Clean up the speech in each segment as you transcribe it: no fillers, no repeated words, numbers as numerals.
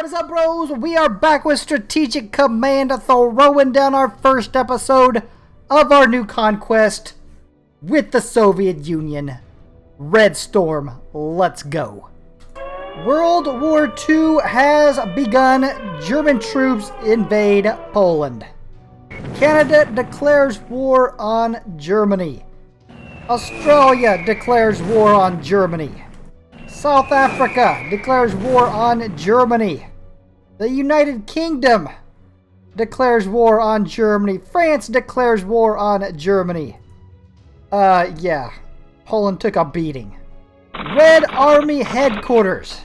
What is up, bros? We are back with Strategic Command, throwing down our first episode of our new conquest with the Soviet Union. Red Storm, let's go. World War II has begun. German troops invade Poland. Canada declares war on Germany. Australia declares war on Germany. South Africa declares war on Germany. The United Kingdom declares war on Germany. France declares war on Germany. Yeah. Poland took a beating. Red Army headquarters.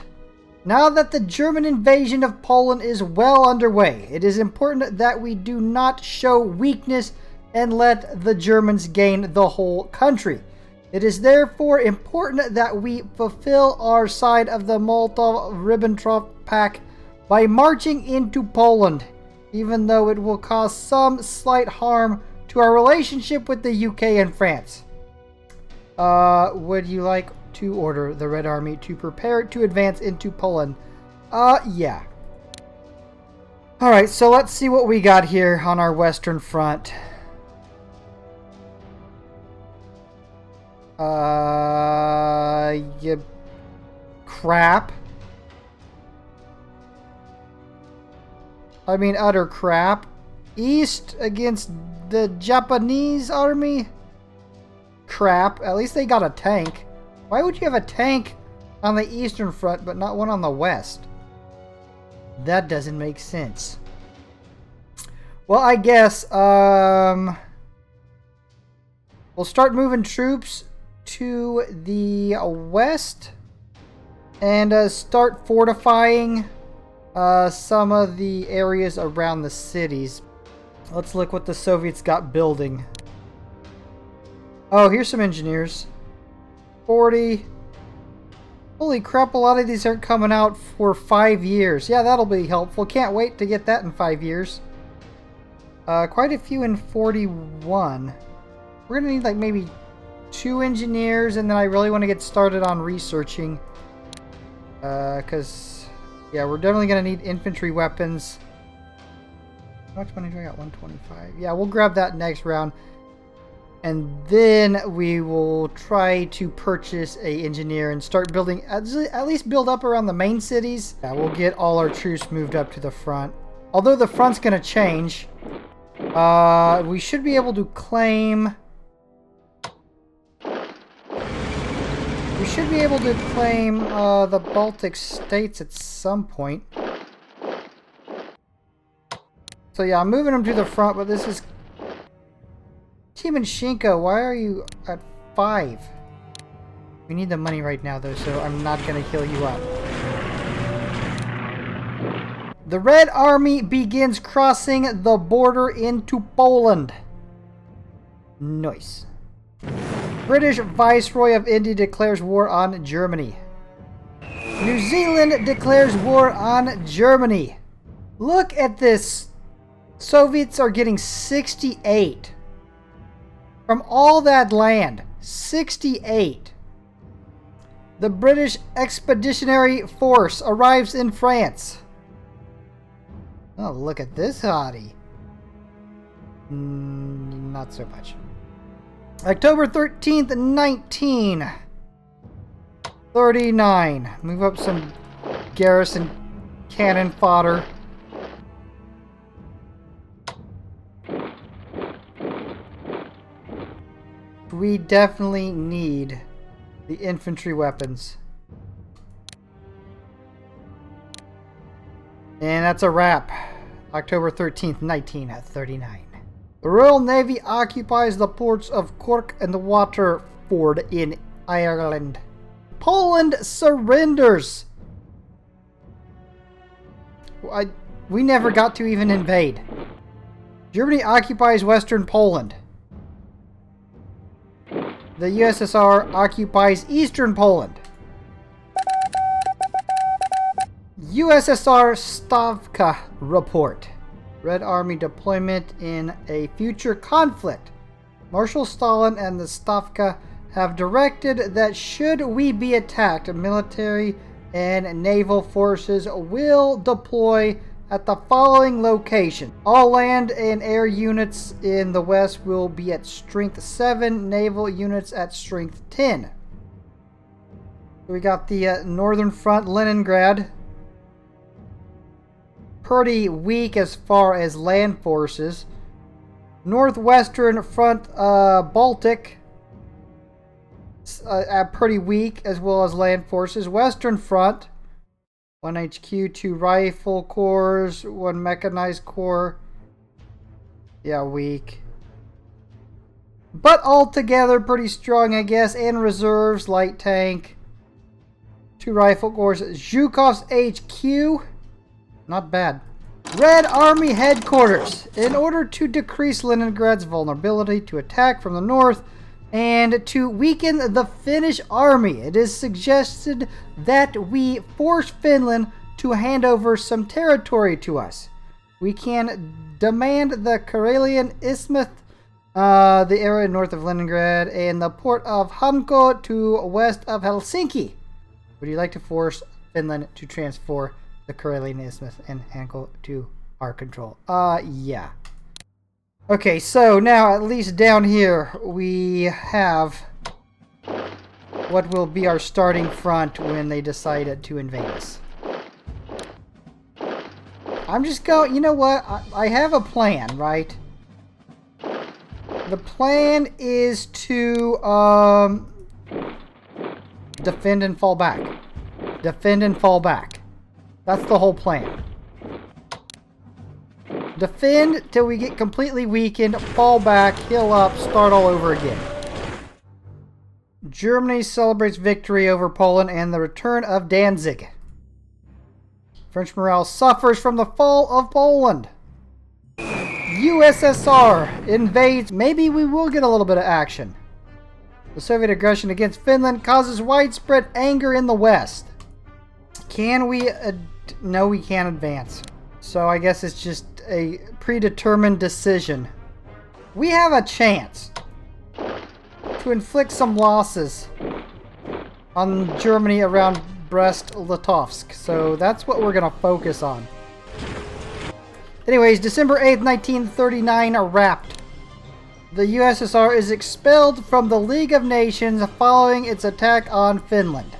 Now that the German invasion of Poland is well underway, it is important that we do not show weakness and let the Germans gain the whole country. It is therefore important that we fulfill our side of the Molotov-Ribbentrop Pact by marching into Poland, even though it will cause some slight harm to our relationship with the UK and France. Would you like to order the Red Army to prepare to advance into Poland? Yeah. Alright, so let's see what we got here on our Western Front. Yeah, crap. I mean, utter crap. East against the Japanese army? Crap. At least they got a tank. Why would you have a tank on the Eastern Front but not one on the West? That doesn't make sense. Well, I guess, we'll start moving troops to the west and start fortifying some of the areas around the cities. Let's look what the Soviets got building. Oh, here's some engineers. 40. Holy crap, a lot of these aren't coming out for 5 years. Yeah, that'll be helpful. Can't wait to get that in 5 years. Quite a few in 41. We're gonna need like maybe 2 engineers, and then I really want to get started on researching. Because, yeah, we're definitely going to need infantry weapons. How much money do I got? 125. Yeah, we'll grab that next round. And then we will try to purchase a engineer and start building, at least build up around the main cities. Yeah, we'll get all our troops moved up to the front. Although the front's going to change, we should be able to claim... We should be able to claim the Baltic states at some point. So yeah, I'm moving them to the front, but this is... Timoshenko, why are you at 5? We need the money right now though, so I'm not going to heal you up. The Red Army begins crossing the border into Poland. Nice. British Viceroy of India declares war on Germany. New Zealand declares war on Germany. Look at this. Soviets are getting 68. From all that land. 68. The British Expeditionary Force arrives in France. Oh, look at this hottie. Not so much. October 13th, 1939. Move up some garrison cannon fodder. We definitely need the infantry weapons. And that's a wrap. October 13th, 1939. The Royal Navy occupies the ports of Cork and Waterford in Ireland. Poland surrenders. We never got to even invade. Germany occupies Western Poland. The USSR occupies Eastern Poland. USSR Stavka report. Red Army deployment in a future conflict. Marshal Stalin and the Stavka have directed that should we be attacked, military and naval forces will deploy at the following location. All land and air units in the west will be at strength 7, naval units at strength 10. We got the northern front, Leningrad. Pretty weak as far as land forces. Northwestern front, Baltic. Pretty weak as well as land forces. Western front, 1 HQ, 2 rifle corps, 1 mechanized corps. Yeah, weak. But altogether pretty strong, I guess. And reserves, light tank, 2 rifle corps. Zhukov's HQ, not bad. Red Army headquarters. In order to decrease Leningrad's vulnerability to attack from the north and to weaken the Finnish army, it is suggested that we force Finland to hand over some territory to us. We can demand the Karelian Isthmus, the area north of Leningrad, and the port of Hanko to west of Helsinki. Would you like to force Finland to transfer the Karelian Isthmus and Hanko to our control? Yeah. Okay, so now at least down here we have what will be our starting front when they decided to invade us. I'm just going, you know what? I have a plan, right? The plan is to defend and fall back. Defend and fall back. That's the whole plan. Defend till we get completely weakened, fall back, heal up, start all over again. Germany celebrates victory over Poland and the return of Danzig. French morale suffers from the fall of Poland. USSR invades. Maybe we will get a little bit of action. The Soviet aggression against Finland causes widespread anger in the West. Can we... no, we can't advance. So I guess it's just a predetermined decision. We have a chance to inflict some losses on Germany around Brest-Litovsk. So that's what we're going to focus on. Anyways, December 8th, 1939 wrapped. The USSR is expelled from the League of Nations following its attack on Finland.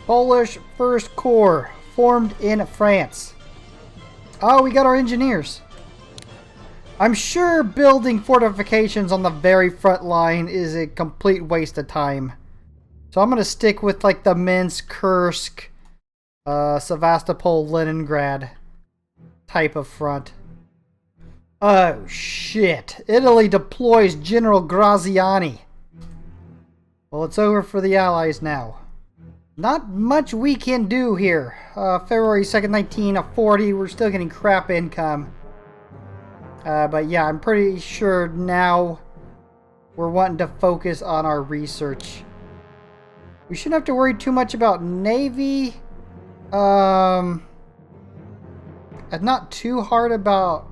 Polish First Corps formed in France. Oh, we got our engineers. I'm sure building fortifications on the very front line is a complete waste of time. So I'm going to stick with like the Minsk, Kursk, Sevastopol, Leningrad type of front. Oh shit. Italy deploys General Graziani. Well, it's over for the Allies now. Not much we can do here. February 2nd, 1940. We're still getting crap income. But yeah, I'm pretty sure now we're wanting to focus on our research. We shouldn't have to worry too much about Navy. And not too hard about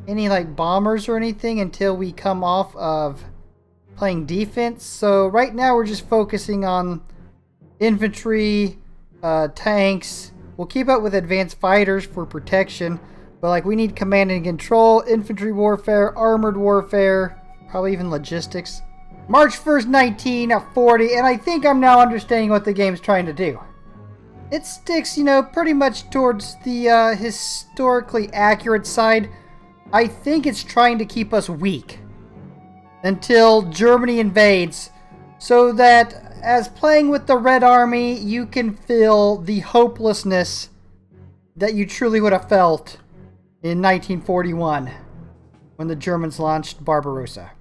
any like bombers or anything until we come off of playing defense. So right now we're just focusing on infantry, tanks. We'll keep up with advanced fighters for protection, but like we need command and control, infantry warfare, armored warfare, probably even logistics. March 1st, 1940, and I think I'm now understanding what the game's trying to do. It sticks, you know, pretty much towards the historically accurate side. I think it's trying to keep us weak until Germany invades, so that as playing with the Red Army, you can feel the hopelessness that you truly would have felt in 1941 when the Germans launched Barbarossa.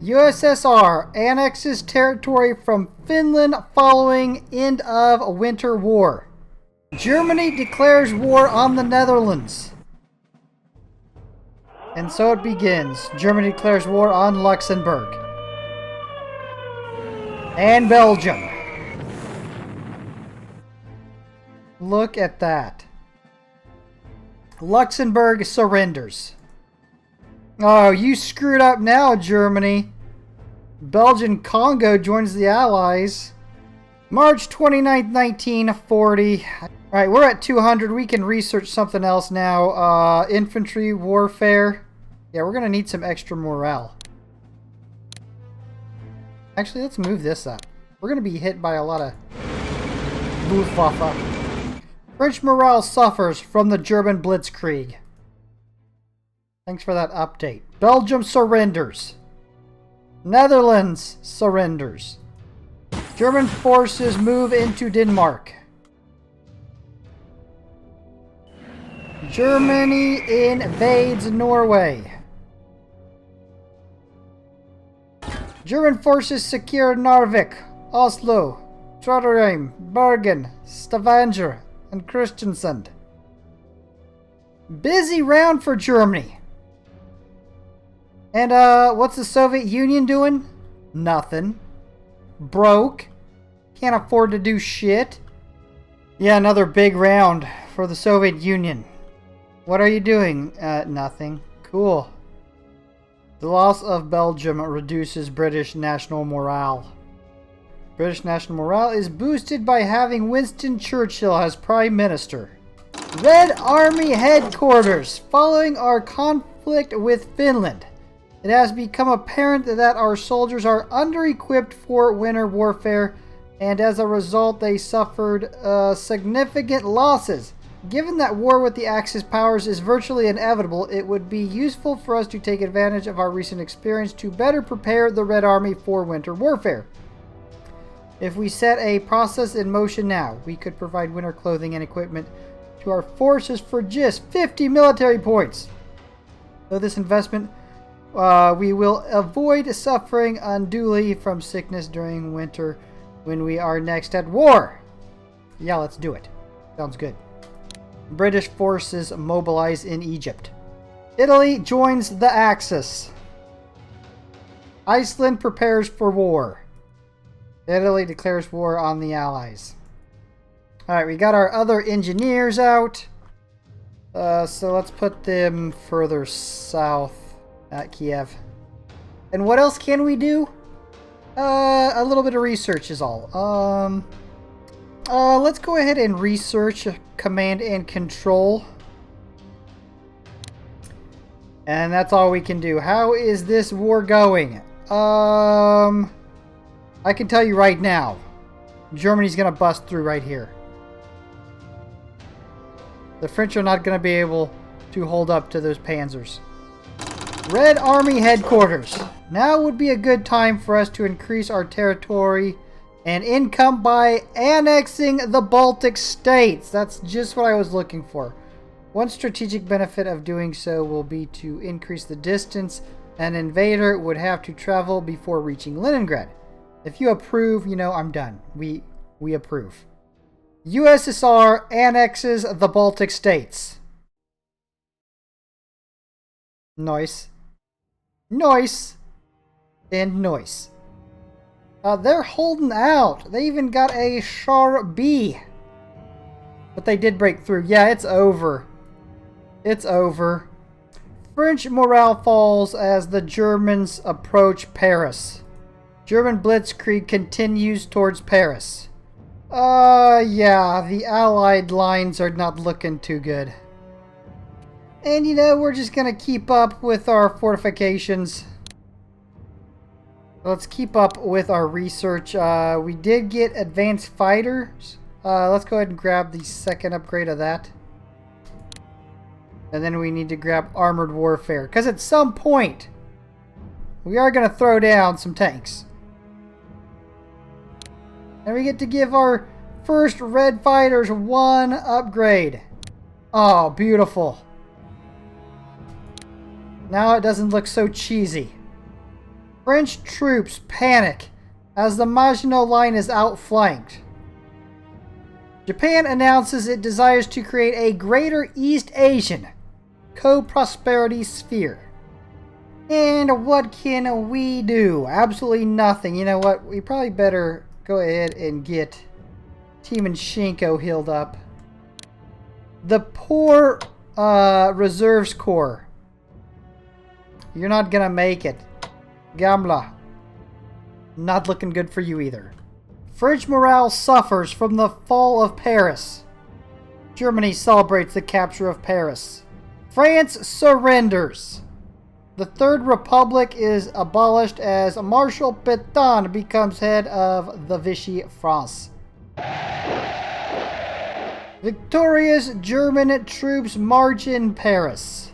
USSR annexes territory from Finland following end of Winter War. Germany declares war on the Netherlands. And so it begins. Germany declares war on Luxembourg. And Belgium. Look at that. Luxembourg surrenders. Oh, you screwed up now, Germany. Belgian Congo joins the Allies. March 29th, 1940. Alright, we're at 200. We can research something else now. Infantry warfare. Yeah, we're going to need some extra morale. Actually, let's move this up. We're going to be hit by a lot of Luftwaffe. French morale suffers from the German blitzkrieg. Thanks for that update. Belgium surrenders. Netherlands surrenders. German forces move into Denmark. Germany invades Norway. German forces secure Narvik, Oslo, Trondheim, Bergen, Stavanger, and Kristiansand. Busy round for Germany. And what's the Soviet Union doing? Nothing. Broke. Can't afford to do shit. Yeah, another big round for the Soviet Union. What are you doing? Nothing. Cool. The loss of Belgium reduces British national morale. British national morale is boosted by having Winston Churchill as Prime Minister. Red Army headquarters. Following our conflict with Finland, it has become apparent that our soldiers are under-equipped for winter warfare, and as a result they suffered significant losses. Given that war with the Axis powers is virtually inevitable, it would be useful for us to take advantage of our recent experience to better prepare the Red Army for winter warfare. If we set a process in motion now, we could provide winter clothing and equipment to our forces for just 50 military points. Though this investment, we will avoid suffering unduly from sickness during winter when we are next at war. Yeah, let's do it. Sounds good. British forces mobilize in Egypt. Italy joins the Axis. Iceland prepares for war. Italy declares war on the Allies. Alright, we got our other engineers out. So let's put them further south at Kiev. And what else can we do? A little bit of research is all. Let's go ahead and research command and control. And that's all we can do. How is this war going? I can tell you right now, Germany's going to bust through right here. The French are not going to be able to hold up to those panzers. Red Army headquarters. Now would be a good time for us to increase our territory and income by annexing the Baltic states. That's just what I was looking for. One strategic benefit of doing so will be to increase the distance an invader would have to travel before reaching Leningrad. If you approve, you know, I'm done. We approve. USSR annexes the Baltic states. Nice. Nice. And nice. They're holding out. They even got a Char B. But they did break through. Yeah, it's over. It's over. French morale falls as the Germans approach Paris. German blitzkrieg continues towards Paris. Yeah, the Allied lines are not looking too good. And you know, we're just gonna keep up with our fortifications. Let's keep up with our research. We did get advanced fighters. Let's go ahead and grab the second upgrade of that. And then we need to grab armored warfare. Because at some point, we are going to throw down some tanks. And we get to give our first red fighters one upgrade. Oh, beautiful. Now it doesn't look so cheesy. French troops panic as the Maginot Line is outflanked. Japan announces it desires to create a Greater East Asian co-prosperity sphere. And what can we do? Absolutely nothing. You know what? We probably better go ahead and get Timoshenko healed up. The poor Reserves Corps. You're not gonna make it. Gamla. Not looking good for you either. French morale suffers from the fall of Paris. Germany celebrates the capture of Paris. France surrenders. The Third Republic is abolished as Marshal Pétain becomes head of the Vichy France. Victorious German troops march in Paris.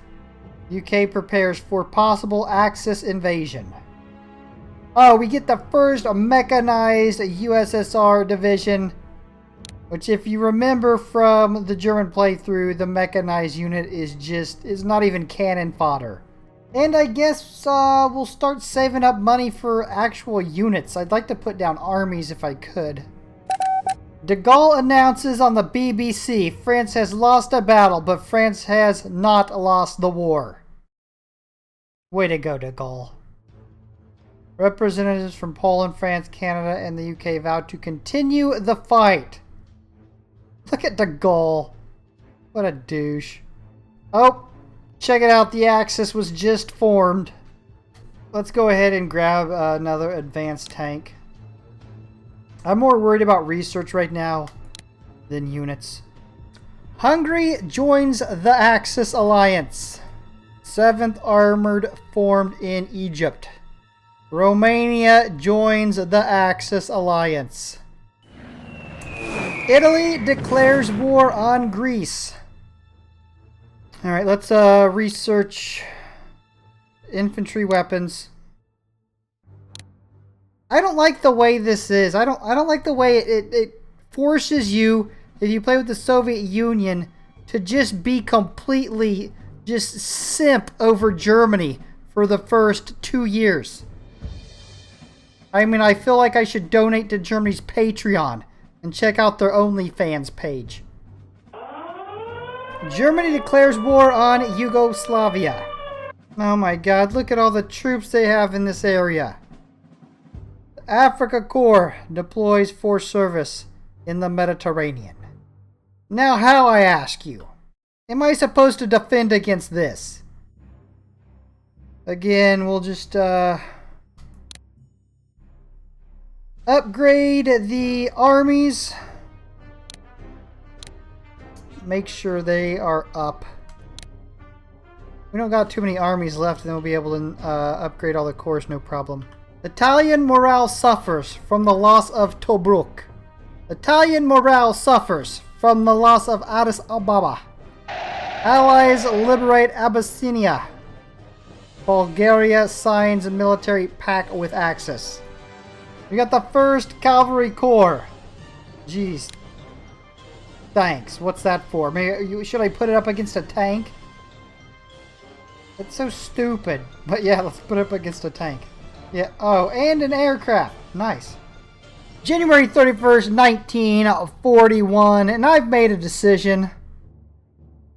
UK prepares for possible Axis invasion. Oh, we get the first mechanized USSR division, which if you remember from the German playthrough, the mechanized unit is not even cannon fodder. And I guess we'll start saving up money for actual units. I'd like to put down armies if I could. De Gaulle announces on the BBC, France has lost a battle, but France has not lost the war. Way to go, De Gaulle. Representatives from Poland, France, Canada, and the UK vow to continue the fight. Look at De Gaulle. What a douche. Oh, check it out. The Axis was just formed. Let's go ahead and grab another advanced tank. I'm more worried about research right now than units. Hungary joins the Axis alliance. 7th Armored formed in Egypt. Romania joins the Axis alliance. Italy declares war on Greece. Alright, let's research infantry weapons. I don't like the way this is. I don't like the way it forces you, if you play with the Soviet Union, to just be completely just simp over Germany for the first 2 years. I mean, I feel like I should donate to Germany's Patreon and check out their OnlyFans page. Germany declares war on Yugoslavia. Oh my god, look at all the troops they have in this area. The Africa Corps deploys for service in the Mediterranean. Now how, I ask you, am I supposed to defend against this? Again, we'll just upgrade the armies. Make sure they are up. We don't got too many armies left, and then we'll be able to upgrade all the corps, no problem. Italian morale suffers from the loss of Tobruk. Italian morale suffers from the loss of Addis Ababa. Allies liberate Abyssinia. Bulgaria signs a military pact with Axis. We got the 1st Cavalry Corps. Jeez. Thanks. What's that for? Should I put it up against a tank? It's so stupid. But yeah, let's put it up against a tank. Yeah. Oh, and an aircraft. Nice. January 31st, 1941. And I've made a decision.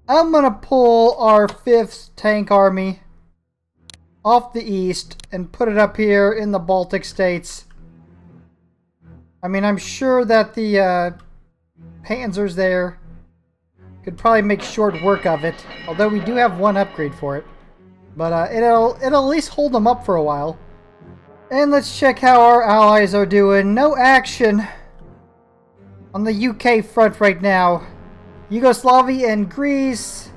I'm going to pull our 5th Tank Army off the east and put it up here in the Baltic states. I mean, I'm sure that the Panzers there could probably make short work of it. Although we do have one upgrade for it. But it'll at least hold them up for a while. And let's check how our allies are doing. No action on the UK front right now. Yugoslavia and Greece.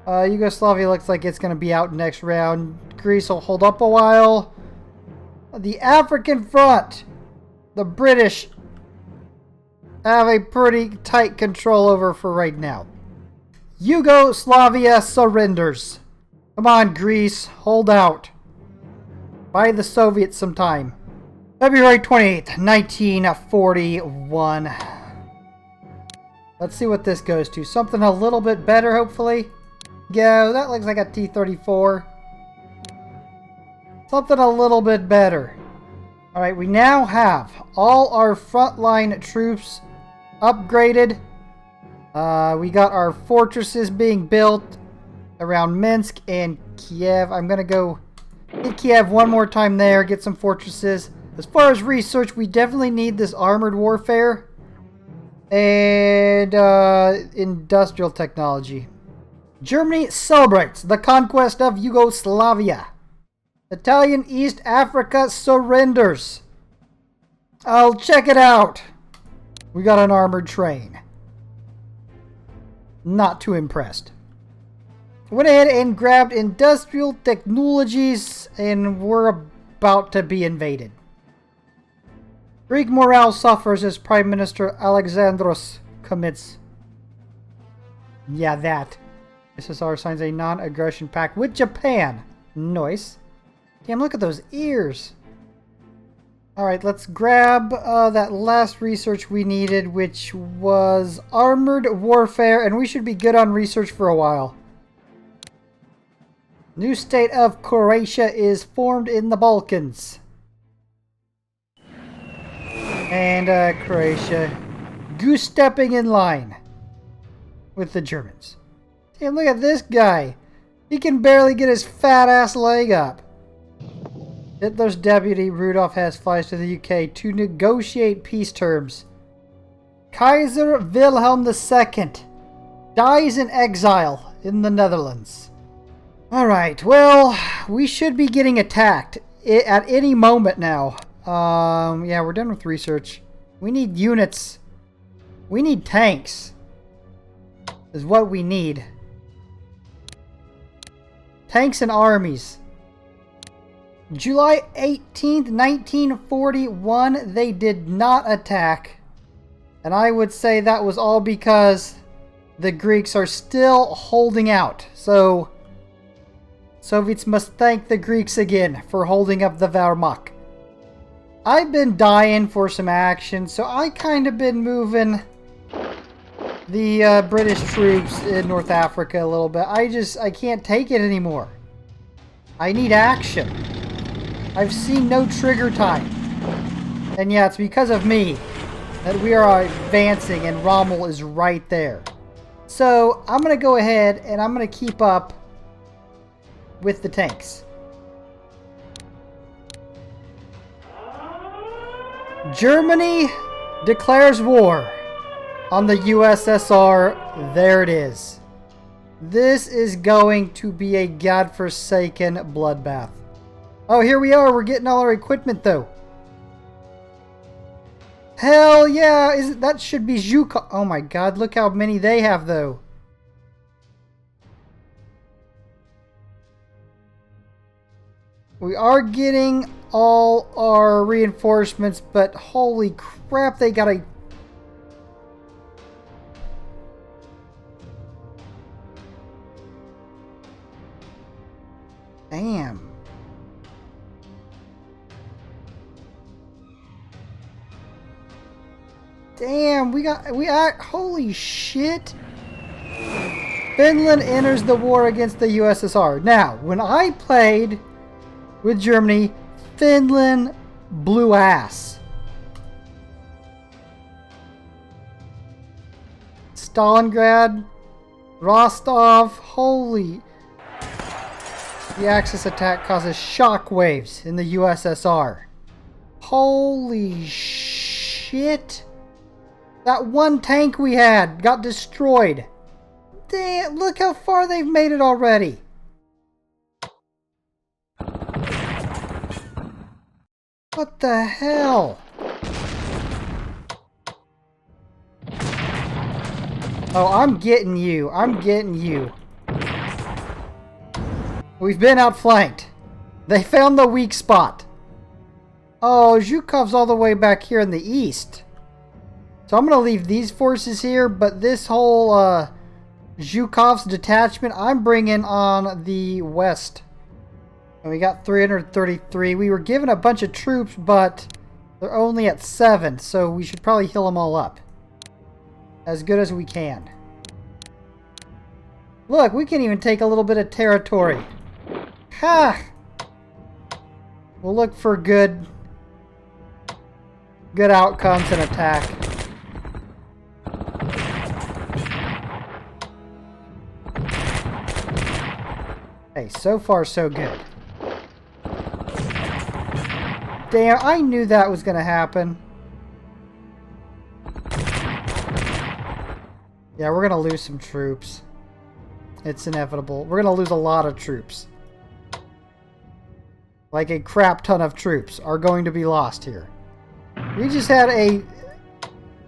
Yugoslavia looks like it's going to be out next round. Greece will hold up a while. The African front, the British have a pretty tight control over for right now. Yugoslavia surrenders. Come on, Greece, hold out. Buy the Soviets some time. February 28th, 1941. Let's see what this goes to. Something a little bit better, hopefully. Go, that looks like a T-34. Something a little bit better. Alright, we now have all our frontline troops upgraded. We got our fortresses being built around Minsk and Kiev. I'm going to go hit Kiev one more time there, get some fortresses. As far as research, we definitely need this armored warfare and industrial technology. Germany celebrates the conquest of Yugoslavia. Italian East Africa surrenders. I'll check it out. We got an armored train. Not too impressed. Went ahead and grabbed industrial technologies, and we're about to be invaded. Greek morale suffers as Prime Minister Alexandros commits. Yeah, that. USSR signs a non-aggression pact with Japan. Nice. Damn, look at those ears. Alright, let's grab that last research we needed, which was armored warfare, and we should be good on research for a while. New state of Croatia is formed in the Balkans. And Croatia goose-stepping in line with the Germans. Damn, look at this guy. He can barely get his fat-ass leg up. Hitler's deputy, Rudolf Hess, flies to the UK to negotiate peace terms. Kaiser Wilhelm II dies in exile in the Netherlands. Alright, well, we should be getting attacked at any moment now. Yeah, we're done with research. We need units. We need tanks. Is what we need. Tanks and armies. July 18th, 1941, they did not attack. And I would say that was all because the Greeks are still holding out. So, Soviets must thank the Greeks again for holding up the Wehrmacht. I've been dying for some action, so I kind of been moving the British troops in North Africa a little bit. I can't take it anymore. I need action. I've seen no trigger time. And yeah, it's because of me that we are advancing and Rommel is right there. So I'm going to go ahead and I'm going to keep up with the tanks. Germany declares war on the USSR. There it is. This is going to be a godforsaken bloodbath. Oh, here we are. We're getting all our equipment, though. Hell yeah. That should be Zhukov. Oh my god, look how many they have, though. We are getting all our reinforcements, but holy crap, they got a... Damn. Damn, holy shit. Finland enters the war against the USSR. Now, when I played with Germany, Finland blew ass. Stalingrad, Rostov, holy... The Axis attack causes shockwaves in the USSR. Holy shit. That one tank we had got destroyed. Damn, look how far they've made it already. What the hell? Oh, I'm getting you. I'm getting you. We've been outflanked. They found the weak spot. Oh, Zhukov's all the way back here in the east. So I'm going to leave these forces here, but this whole Zhukov's detachment, I'm bringing on the west. And we got 333. We were given a bunch of troops, but they're only at 7, so we should probably heal them all up as good as we can. Look, we can even take a little bit of territory. Ha! We'll look for good outcomes and attack. Hey, so far so good. Damn, I knew that was going to happen. Yeah, we're going to lose some troops. It's inevitable. We're going to lose a lot of troops. Like a crap ton of troops are going to be lost here. We just had a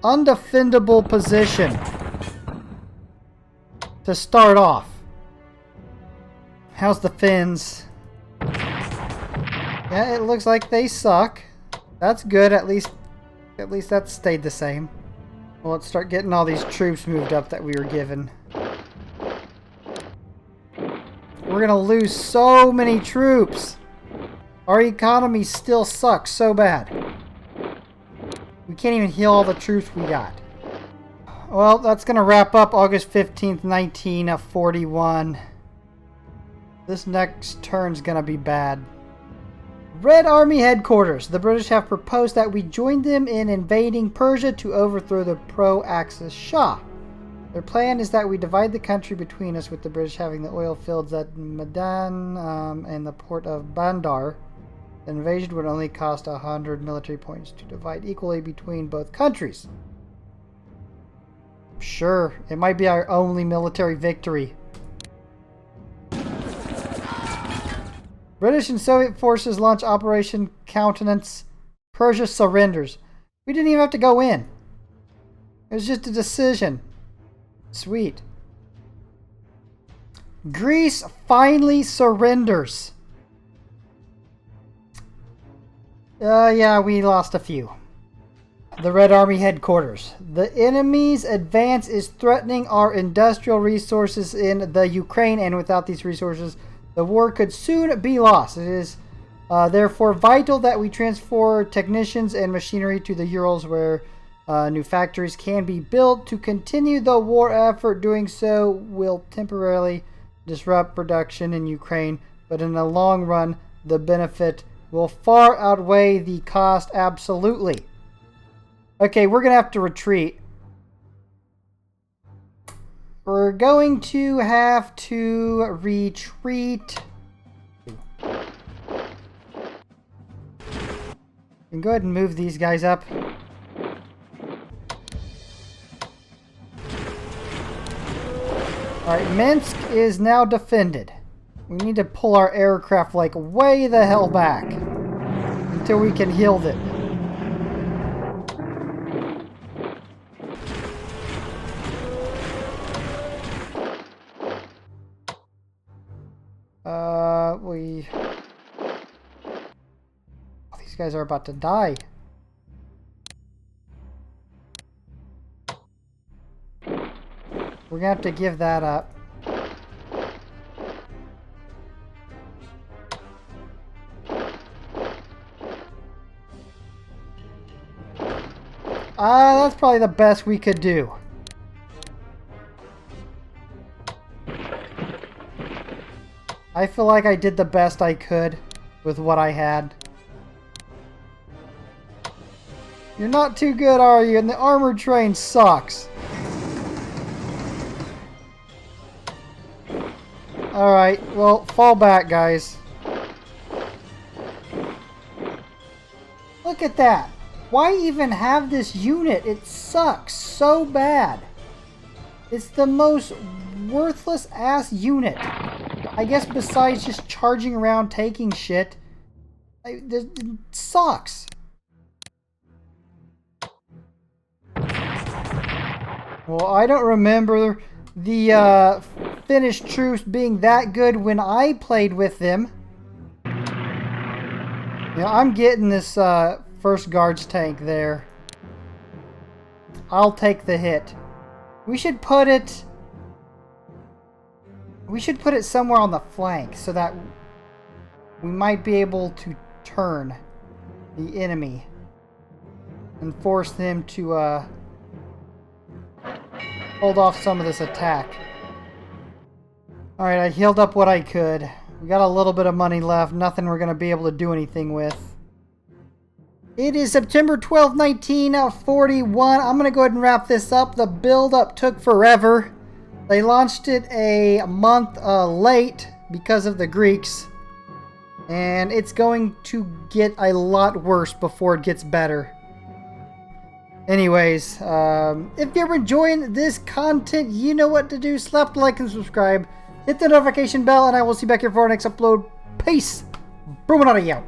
undefendable position to start off. How's the Finns? Yeah, it looks like they suck. That's good. At least that stayed the same. Well, let's start getting all these troops moved up that we were given. We're gonna lose so many troops. Our economy still sucks so bad. We can't even heal all the troops we got. Well, that's gonna wrap up August 15th, 1941. This next turn's gonna be bad. Red Army headquarters. The British have proposed that we join them in invading Persia to overthrow the pro-Axis Shah. Their plan is that we divide the country between us, with the British having the oil fields at Medan and the port of Bandar. The invasion would only cost 100 military points to divide equally between both countries. Sure, it might be our only military victory. British and Soviet forces launch Operation Countenance. Persia surrenders. We didn't even have to go in. It was just a decision. Sweet. Greece finally surrenders. Yeah, we lost a few. The Red Army headquarters. The enemy's advance is threatening our industrial resources in the Ukraine, and without these resources, the war could soon be lost. It is therefore vital that we transfer technicians and machinery to the Urals, where new factories can be built to continue the war effort. Doing so will temporarily disrupt production in Ukraine, but in the long run, the benefit will far outweigh the cost. Absolutely. Okay, we're going to have to retreat. We're going to have to retreat. And go ahead and move these guys up. Alright, Minsk is now defended. We need to pull our aircraft like way the hell back until we can heal them. These guys are about to die. We're gonna have to give that up. That's probably the best we could do. I feel like I did the best I could with what I had. You're not too good, are you? And the armored train sucks. Alright, well, fall back, guys. Look at that. Why even have this unit? It sucks so bad. It's the most worthless ass unit. I guess besides just charging around taking shit. It sucks. Well, I don't remember the Finnish troops being that good when I played with them. Yeah, I'm getting this first guards tank there. I'll take the hit. We should put it somewhere on the flank so that we might be able to turn the enemy and force them to hold off some of this attack. Alright, I healed up what I could. We got a little bit of money left. Nothing we're going to be able to do anything with. It is September 12th, 1941. I'm going to go ahead and wrap this up. The build-up took forever. They launched it a month late because of the Greeks. And it's going to get a lot worse before it gets better. Anyways, if you're enjoying this content, you know what to do. Slap the like and subscribe. Hit the notification bell, and I will see you back here for our next upload. Peace. Bruchminati out.